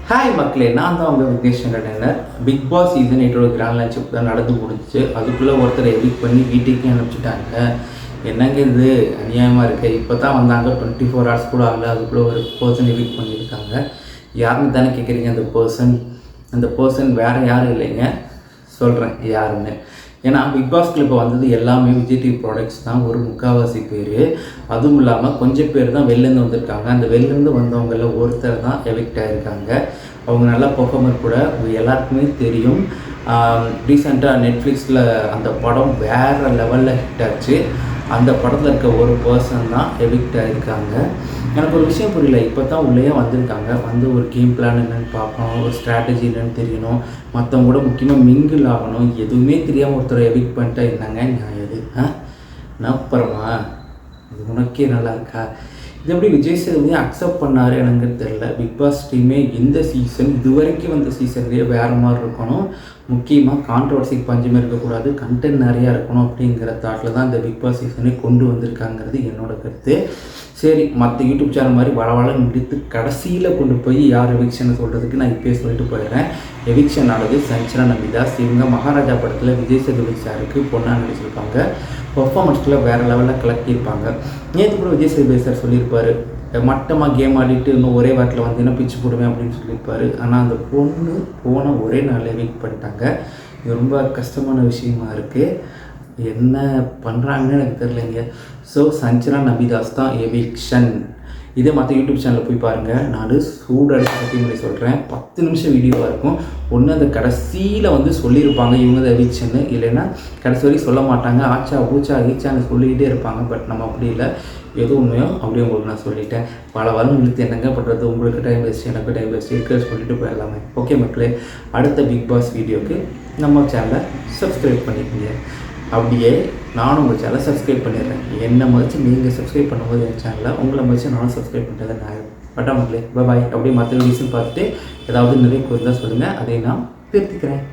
Hi மக்களே, நான் தான் உங்கள் Vignesh entertainer. Bigg Boss season 8 grand launch தான் நடந்து முடிஞ்சிச்சு. அதுக்குள்ளே ஒருத்தரை எடிட் பண்ணி வீட்டுக்கே அனுப்பிச்சிட்டாங்க. என்னங்க இது அநியாயமாக இருக்குது. இப்போ தான் வந்தாங்க, 24 hours கூட ஆகல, அதுக்குள்ளே ஒரு பர்சன் எடிட் பண்ணியிருக்காங்க. யாருன்னு தானே கேட்குறீங்க? அந்த பர்சன் வேறு யாரும் இல்லைங்க, சொல்கிறேன் யாருன்னு. ஏன்னா பிக் பாஸ்க்குள்ள இப்போ வந்தது எல்லாமே விஜய் டிவி ப்ராடக்ட்ஸ் தான், ஒரு முக்கால்வாசி பேர். அதுவும் இல்லாமல் கொஞ்சம் பேர் தான் வெளிலேருந்து வந்திருக்காங்க. அந்த வெளிலேருந்து வந்தவங்கள ஒருத்தர் தான் எவிக்ட் ஆகிருக்காங்க. அவங்க நல்லா பெர்ஃபார்மர் கூட, எல்லாருக்குமே தெரியும். ரீசெண்டாக நெட்ஃப்ளிக்ஸில் அந்த படம் வேறு லெவலில் ஹிட் ஆச்சு. அந்த படத்தில் இருக்க ஒரு பர்சன் தான் எவிக்ட் ஆகிருக்காங்க. எனக்கு ஒரு விஷயம் புரியல. இப்போ தான் உள்ளே வந்திருக்காங்க, வந்து ஒரு கேம் பிளான் என்னென்னு பார்க்கணும், ஒரு ஸ்ட்ராட்டஜி என்னென்னு தெரியணும், மற்றவங்க கூட முக்கியமாக மிங்கிள் ஆகணும். எதுவுமே தெரியாமல் ஒருத்தர் எவிக்ட் பண்ணிட்டா என்னங்க நான் எது நப்புறமா இது உனக்கே நல்லா இருக்கா? இது எப்படி விஜய் சேதுபதி அக்செப்ட் பண்ணார் எனக்குன்னு தெரில. பிக் பாஸ் டீமே இந்த சீசன் இதுவரைக்கும் வந்த சீசன்லேயே வேறு மாதிரி இருக்கணும். முக்கியமாக கான்ட்ரவர்சிக்கு பஞ்சமே இருக்கக்கூடாது, கண்டென்ட் நிறையா இருக்கணும் அப்படிங்கிற தாட்டில் தான் இந்த பிக் பாஸ் சீசனை கொண்டு வந்திருக்காங்கிறது என்னோடய கருத்து. சரி, மற்ற யூடியூப் சேனல் மாதிரி வளவளன்னு முடித்து கடைசியில் கொண்டு போய் யார் எவிக்ஷனை சொல்கிறதுக்கு நான் இப்போயே சொல்லிட்டு போயிடுறேன். எவிக்ஷன் ஆனது சஞ்சனா நம்பிதாஸ். இவங்க மகாராஜா படத்தில் விஜய் சேதுபதி சாருக்கு பொண்ணாக நடிச்சிருப்பாங்க. பர்ஃபார்மன்ஸில் வேறு லெவலில் கலக்கியிருப்பாங்க. நேற்று கூட விஜய் சேதுபதி சார் சொல்லியிருப்பார், மட்டமாக கேம் ஆடிட்டு இன்னும் ஒரே வாரத்தில் வந்து என்ன பிச்சு போடுவேன் அப்படின்னு சொல்லியிருப்பார். ஆனால் அந்த பொண்ணு போன ஒரே நாளில் எவிக்ட் பண்ணிட்டாங்க. இது ரொம்ப கஷ்டமான விஷயமா இருக்குது. என்ன பண்ணுறாங்கன்னு எனக்கு தெரியலைங்க. ஸோ சஞ்சனா நபிதாஸ் தான் எவிக்ஷன். இதே மற்ற யூடியூப் சேனலில் போய் பாருங்கள். நான் சூடடிச்சு பற்றி முன்னாடி சொல்கிறேன். 10 நிமிஷம் வீடியோவாக இருக்கும். ஒன்று அந்த கடைசியில் வந்து சொல்லியிருப்பாங்க இவங்க தான் எவிக்ஷன்னு, இல்லைன்னா கடைசி வரைக்கும் சொல்ல மாட்டாங்க. ஆச்சா பூச்சா ஈச்சான்னு சொல்லிகிட்டே இருப்பாங்க. பட் நம்ம அப்படி இல்லை, எது உண்மையோ அப்படியே உங்களுக்கு நான் சொல்லிட்டேன். பல வாரம் இழுத்து என்னங்க பண்ணுறது, உங்களுக்கு டைம் வேஸ்ட்டு, எனக்கு டைம் வேஸ்ட்டு இருக்கிற சொல்லிட்டு போயிடலாமே. ஓகே மக்களே, அடுத்த பிக் பாஸ் வீடியோக்கு நம்ம சேனலை சப்ஸ்கிரைப் பண்ணிக்கோங்க. அப்படியே நானும் உங்கள் சேனலை சப்ஸ்கிரைப் பண்ணிடுறேன். என்னை மதிச்சு நீங்கள் சப்ஸ்கிரைப் பண்ணும்போது என் சேனலில் உங்களை மதிச்சு நானும் சப்ஸ்கிரைப் பண்ணுறது நான் பட்டா மக்களே. பாய். அப்படியே மற்ற வீடியோஸும் பார்த்துட்டு ஏதாவது நிறைய குறைந்தால் சொல்லுங்கள், அதை நான் திருத்திக்கிறேன்.